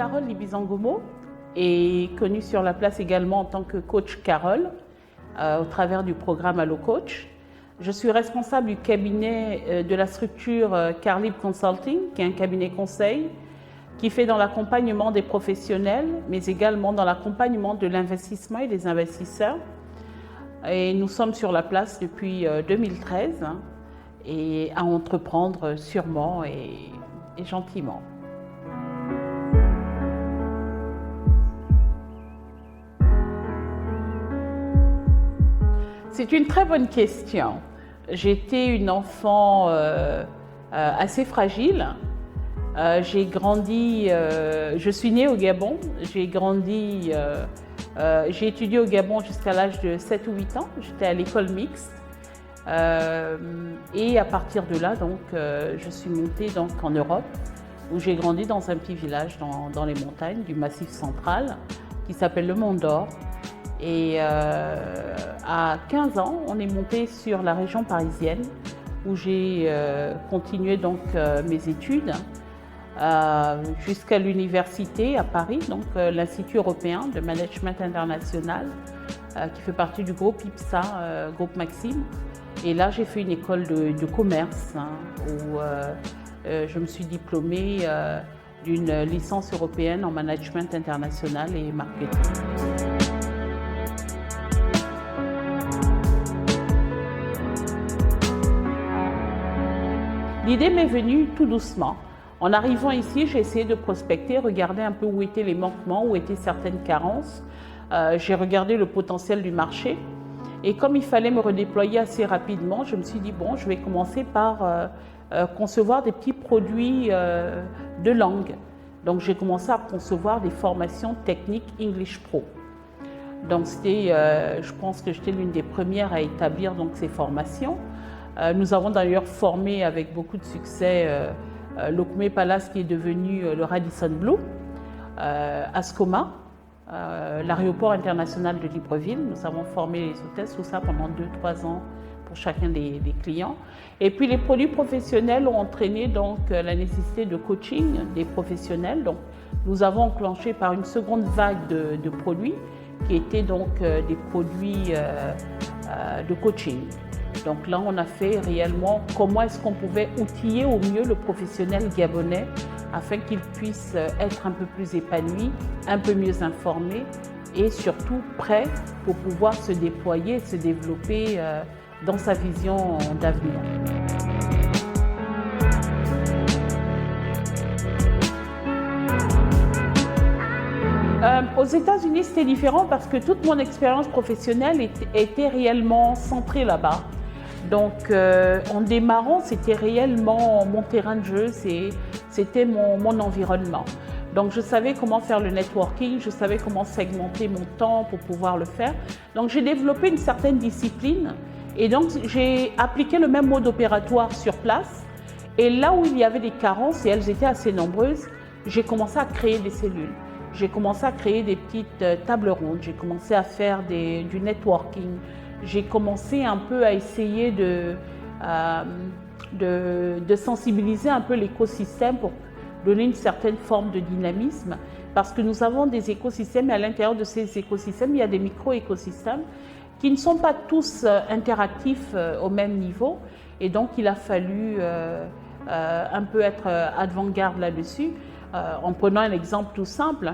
Carole Libizangomo et connue sur la place également en tant que coach Carole au travers du programme Allo Coach. Je suis responsable du cabinet de la structure Carlib Consulting, qui est un cabinet conseil qui fait dans l'accompagnement des professionnels, mais également dans l'accompagnement de l'investissement et des investisseurs. Et nous sommes sur la place depuis 2013 et à entreprendre sûrement et gentiment. C'est une très bonne question. J'étais une enfant assez fragile. J'ai grandi, je suis née au Gabon, j'ai grandi, j'ai étudié au Gabon jusqu'à l'âge de 7 ou 8 ans. J'étais à l'école mixte. Et à partir de là, donc, je suis montée donc, en Europe, où j'ai grandi dans un petit village dans les montagnes du Massif central, qui s'appelle le Mont d'Or. Et à 15 ans, on est monté sur la région parisienne, où j'ai continué donc mes études jusqu'à l'université à Paris, donc l'Institut européen de management international, qui fait partie du groupe IPSA, groupe Maxime. Et là, j'ai fait une école de commerce où je me suis diplômée d'une licence européenne en management international et marketing. L'idée m'est venue tout doucement. En arrivant ici, j'ai essayé de prospecter, regarder un peu où étaient les manquements, où étaient certaines carences. J'ai regardé le potentiel du marché. Et comme il fallait me redéployer assez rapidement, je me suis dit, bon, je vais commencer par concevoir des petits produits de langue. Donc, j'ai commencé à concevoir des formations techniques English Pro. Donc, je pense que j'étais l'une des premières à établir donc, ces formations. Nous avons d'ailleurs formé avec beaucoup de succès l'Okme Palace qui est devenu le Radisson Blu, Ascoma, l'aéroport international de Libreville. Nous avons formé les hôtesses, tout ça pendant 2-3 ans pour chacun des clients. Et puis les produits professionnels ont entraîné donc la nécessité de coaching des professionnels. Donc, nous avons enclenché par une seconde vague de produits qui étaient donc des produits de coaching. Donc là, on a fait réellement comment est-ce qu'on pouvait outiller au mieux le professionnel gabonais afin qu'il puisse être un peu plus épanoui, un peu mieux informé et surtout prêt pour pouvoir se déployer et se développer dans sa vision d'avenir. Aux États-Unis, c'était différent parce que toute mon expérience professionnelle était réellement centrée là-bas. Donc, en démarrant, c'était réellement mon terrain de jeu, c'était mon environnement. Donc, je savais comment faire le networking, je savais comment segmenter mon temps pour pouvoir le faire. Donc, j'ai développé une certaine discipline et donc, j'ai appliqué le même mode opératoire sur place. Et là où il y avait des carences, et elles étaient assez nombreuses, j'ai commencé à créer des cellules. J'ai commencé à créer des petites tables rondes, j'ai commencé à faire du networking. J'ai commencé un peu à essayer de sensibiliser un peu l'écosystème pour donner une certaine forme de dynamisme parce que nous avons des écosystèmes et à l'intérieur de ces écosystèmes, il y a des micro-écosystèmes qui ne sont pas tous interactifs au même niveau et donc il a fallu un peu être avant-garde là-dessus. En prenant un exemple tout simple,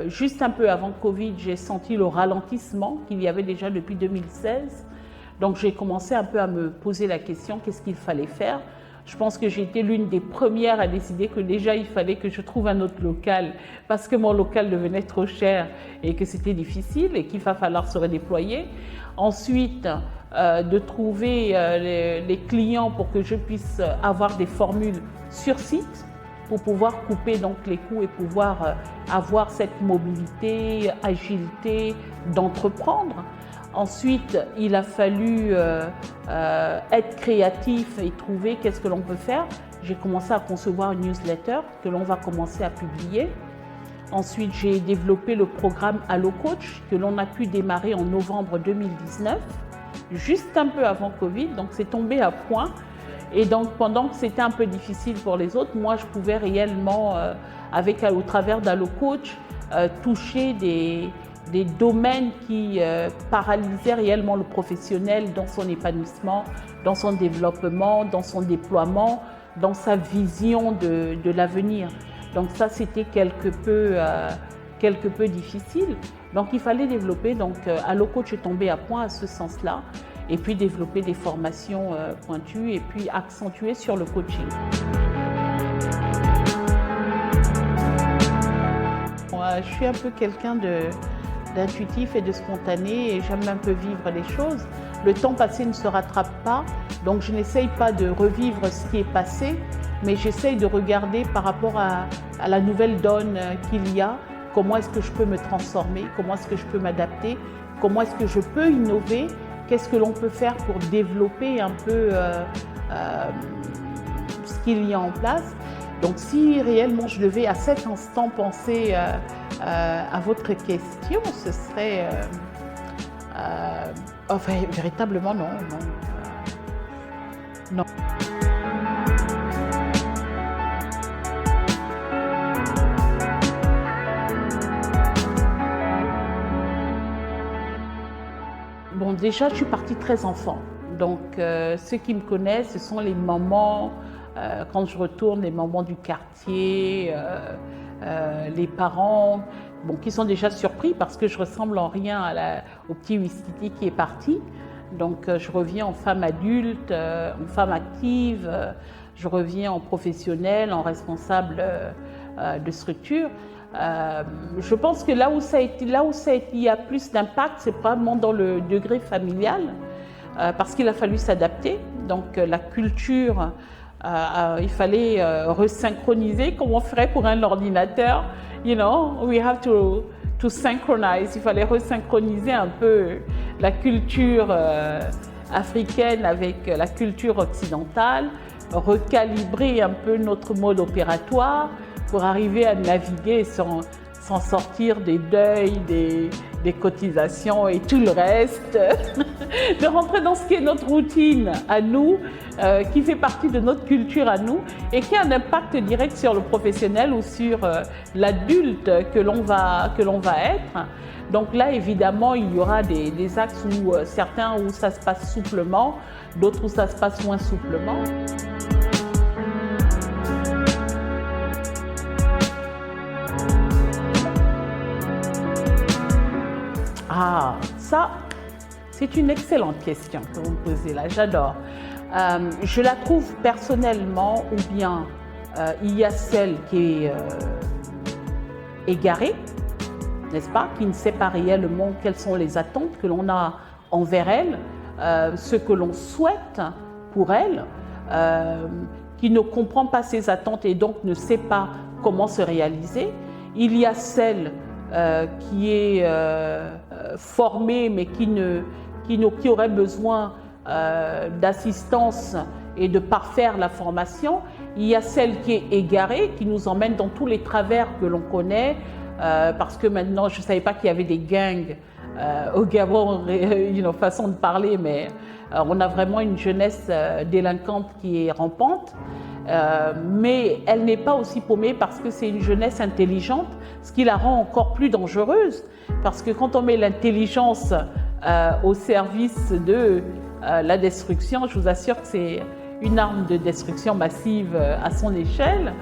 juste un peu avant Covid, j'ai senti le ralentissement qu'il y avait déjà depuis 2016. Donc j'ai commencé un peu à me poser la question, qu'est-ce qu'il fallait faire? Je pense que j'ai été l'une des premières à décider que déjà il fallait que je trouve un autre local parce que mon local devenait trop cher et que c'était difficile et qu'il va falloir se redéployer. Ensuite, de trouver les clients pour que je puisse avoir des formules sur site pour pouvoir couper donc les coûts et pouvoir avoir cette mobilité, agilité d'entreprendre. Ensuite, il a fallu être créatif et trouver qu'est-ce que l'on peut faire. J'ai commencé à concevoir une newsletter que l'on va commencer à publier. Ensuite, j'ai développé le programme Allo Coach que l'on a pu démarrer en novembre 2019, juste un peu avant Covid, donc c'est tombé à point. Et donc, pendant que c'était un peu difficile pour les autres, moi, je pouvais réellement, au travers d'AlloCoach, toucher des domaines qui paralysaient réellement le professionnel dans son épanouissement, dans son développement, dans son déploiement, dans sa vision de l'avenir. Donc ça, c'était quelque peu difficile. Donc il fallait développer, donc AlloCoach est tombé à point à ce sens-là, et puis développer des formations pointues et puis accentuer sur le coaching. Moi, je suis un peu quelqu'un d'intuitif et de spontané et j'aime un peu vivre les choses. Le temps passé ne se rattrape pas, donc je n'essaye pas de revivre ce qui est passé, mais j'essaye de regarder par rapport à la nouvelle donne qu'il y a, comment est-ce que je peux me transformer, comment est-ce que je peux m'adapter, comment est-ce que je peux innover, qu'est-ce que l'on peut faire pour développer un peu ce qu'il y a en place. Donc si réellement je devais à cet instant penser à votre question, ce serait enfin, véritablement non. Non. Bon, déjà, je suis partie très enfant. Donc, ceux qui me connaissent, ce sont les mamans, quand je retourne, les mamans du quartier, les parents, bon, qui sont déjà surpris parce que je ressemble en rien au petit Wistiti qui est parti. Donc, je reviens en femme adulte, en femme active, je reviens en professionnelle, en responsable de structure. Je pense que là où il y a plus d'impact, c'est probablement dans le degré familial, parce qu'il a fallu s'adapter. Donc la culture, il fallait resynchroniser comme on ferait pour un ordinateur. You know, we have to synchronize. Il fallait resynchroniser un peu la culture africaine avec la culture occidentale, recalibrer un peu notre mode opératoire pour arriver à naviguer sans sortir des deuils, des cotisations et tout le reste, de rentrer dans ce qui est notre routine à nous, qui fait partie de notre culture à nous et qui a un impact direct sur le professionnel ou sur l'adulte que l'on va être. Donc là, évidemment, il y aura des axes où certains où ça se passe souplement, d'autres où ça se passe moins souplement. Ah, ça, c'est une excellente question que vous me posez là, j'adore. Je la trouve personnellement, ou bien il y a celle qui est égarée, n'est-ce pas, qui ne sait pas réellement quelles sont les attentes que l'on a envers elle, ce que l'on souhaite pour elle, qui ne comprend pas ses attentes et donc ne sait pas comment se réaliser. Il y a celle qui est formée mais qui aurait besoin d'assistance et de parfaire la formation. Il y a celle qui est égarée, qui nous emmène dans tous les travers que l'on connaît, parce que maintenant, je ne savais pas qu'il y avait des gangs au Gabon, façon de parler, mais on a vraiment une jeunesse délinquante qui est rampante. Mais elle n'est pas aussi paumée parce que c'est une jeunesse intelligente, ce qui la rend encore plus dangereuse. Parce que quand on met l'intelligence au service de la destruction, je vous assure que c'est une arme de destruction massive à son échelle.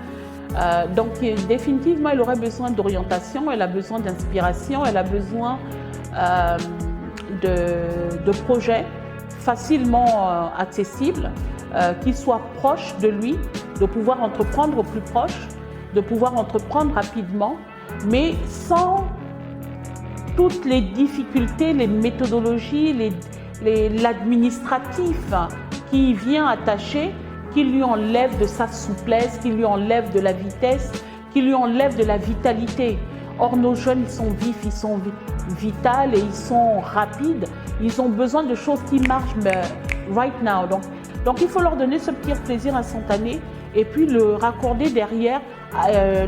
Donc définitivement, elle aurait besoin d'orientation, elle a besoin d'inspiration, elle a besoin de projets facilement accessibles, qui soient proches de lui, de pouvoir entreprendre au plus proche, de pouvoir entreprendre rapidement, mais sans toutes les difficultés, les méthodologies, l'administratif qui vient attacher, qui lui enlève de sa souplesse, qui lui enlève de la vitesse, qui lui enlève de la vitalité. Or, nos jeunes, ils sont vifs, ils sont vitals et ils sont rapides. Ils ont besoin de choses qui marchent right now. Donc, il faut leur donner ce petit plaisir instantané et puis le raccorder derrière,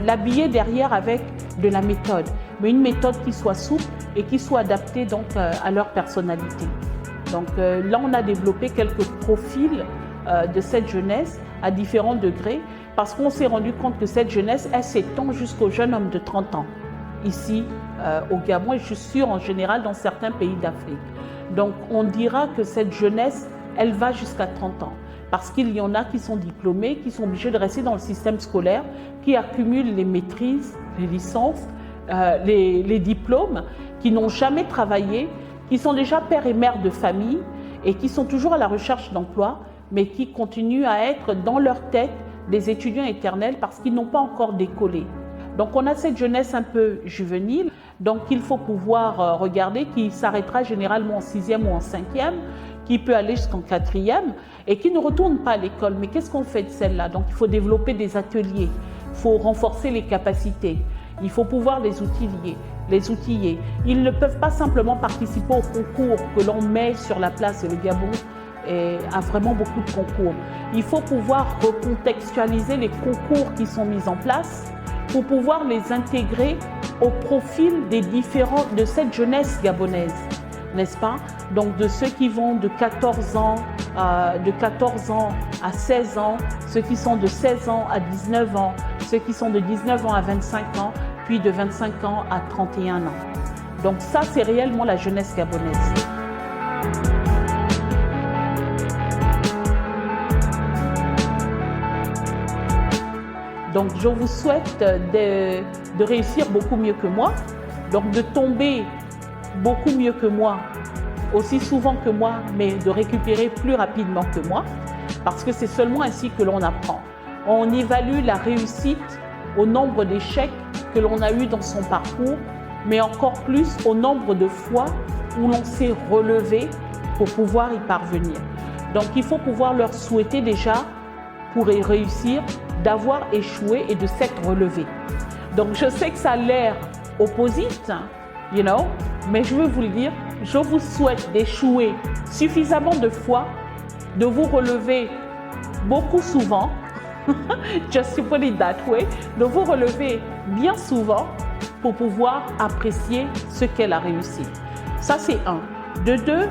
l'habiller derrière avec de la méthode. Mais une méthode qui soit souple et qui soit adaptée donc à leur personnalité. Donc là, on a développé quelques profils de cette jeunesse à différents degrés, parce qu'on s'est rendu compte que cette jeunesse, elle s'étend jusqu'au jeune homme de 30 ans, ici au Gabon, et je suis sûre en général dans certains pays d'Afrique. Donc on dira que cette jeunesse, elle va jusqu'à 30 ans, parce qu'il y en a qui sont diplômés, qui sont obligés de rester dans le système scolaire, qui accumulent les maîtrises, les licences, les diplômes, qui n'ont jamais travaillé, qui sont déjà pères et mères de famille et qui sont toujours à la recherche d'emploi, mais qui continuent à être dans leur tête des étudiants éternels parce qu'ils n'ont pas encore décollé. Donc on a cette jeunesse un peu juvénile, donc il faut pouvoir regarder, qui s'arrêtera généralement en 6e ou en 5e, qui peut aller jusqu'en 4e et qui ne retourne pas à l'école. Mais qu'est-ce qu'on fait de celle-là? Donc il faut développer des ateliers, il faut renforcer les capacités, il faut pouvoir les outiller. Ils ne peuvent pas simplement participer au concours que l'on met sur la place, et le Gabon a vraiment beaucoup de concours. Il faut pouvoir recontextualiser les concours qui sont mis en place pour pouvoir les intégrer au profil de cette jeunesse gabonaise, n'est-ce pas? Donc de ceux qui vont de 14 ans à 16 ans, ceux qui sont de 16 ans à 19 ans, ceux qui sont de 19 ans à 25 ans, puis de 25 ans à 31 ans. Donc ça, c'est réellement la jeunesse gabonaise. Donc je vous souhaite de réussir beaucoup mieux que moi, donc de tomber beaucoup mieux que moi, aussi souvent que moi, mais de récupérer plus rapidement que moi, parce que c'est seulement ainsi que l'on apprend. On évalue la réussite au nombre d'échecs que l'on a eu dans son parcours, mais encore plus au nombre de fois où l'on s'est relevé pour pouvoir y parvenir. Donc il faut pouvoir leur souhaiter déjà, pour y réussir, d'avoir échoué et de s'être relevé. Donc je sais que ça a l'air opposite, mais je veux vous le dire, je vous souhaite d'échouer suffisamment de fois, de vous relever beaucoup souvent, just to put it that way, de vous relever bien souvent pour pouvoir apprécier ce qu'elle a réussi. Ça, c'est un. De deux,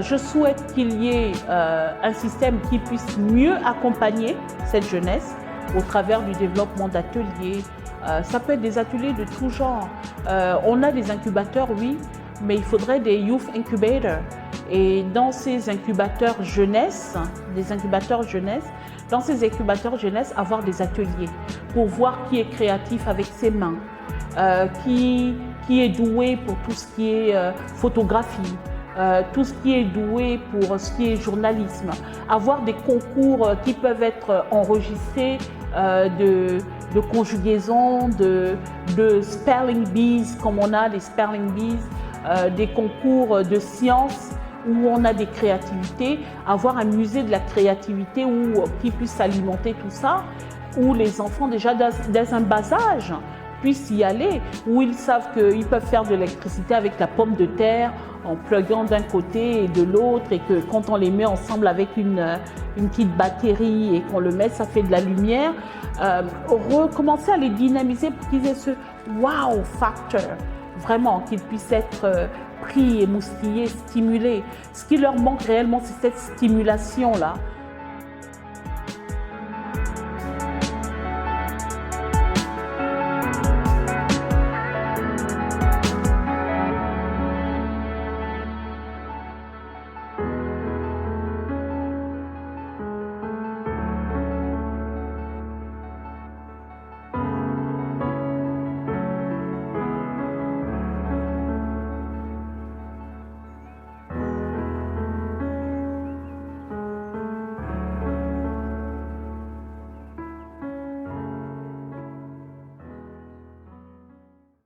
je souhaite qu'il y ait un système qui puisse mieux accompagner cette jeunesse au travers du développement d'ateliers. Ça peut être des ateliers de tout genre. On a des incubateurs, oui, mais il faudrait des youth incubators. Et dans ces incubateurs jeunesse, avoir des ateliers pour voir qui est créatif avec ses mains, qui est doué pour tout ce qui est photographie, tout ce qui est doué pour ce qui est journalisme, avoir des concours qui peuvent être enregistrés de conjugaison, de spelling bees, comme on a des spelling bees, des concours de sciences où on a des créativités, avoir un musée de la créativité qui puisse alimenter tout ça, où les enfants déjà dès un bas âge puissent y aller, où ils savent qu'ils peuvent faire de l'électricité avec la pomme de terre en pluguant d'un côté et de l'autre, et que quand on les met ensemble avec une petite batterie et qu'on le met, ça fait de la lumière. Recommencer à les dynamiser pour qu'ils aient ce wow factor, vraiment, qu'ils puissent être pris, émoustillés, stimulés. Ce qui leur manque réellement, c'est cette stimulation-là.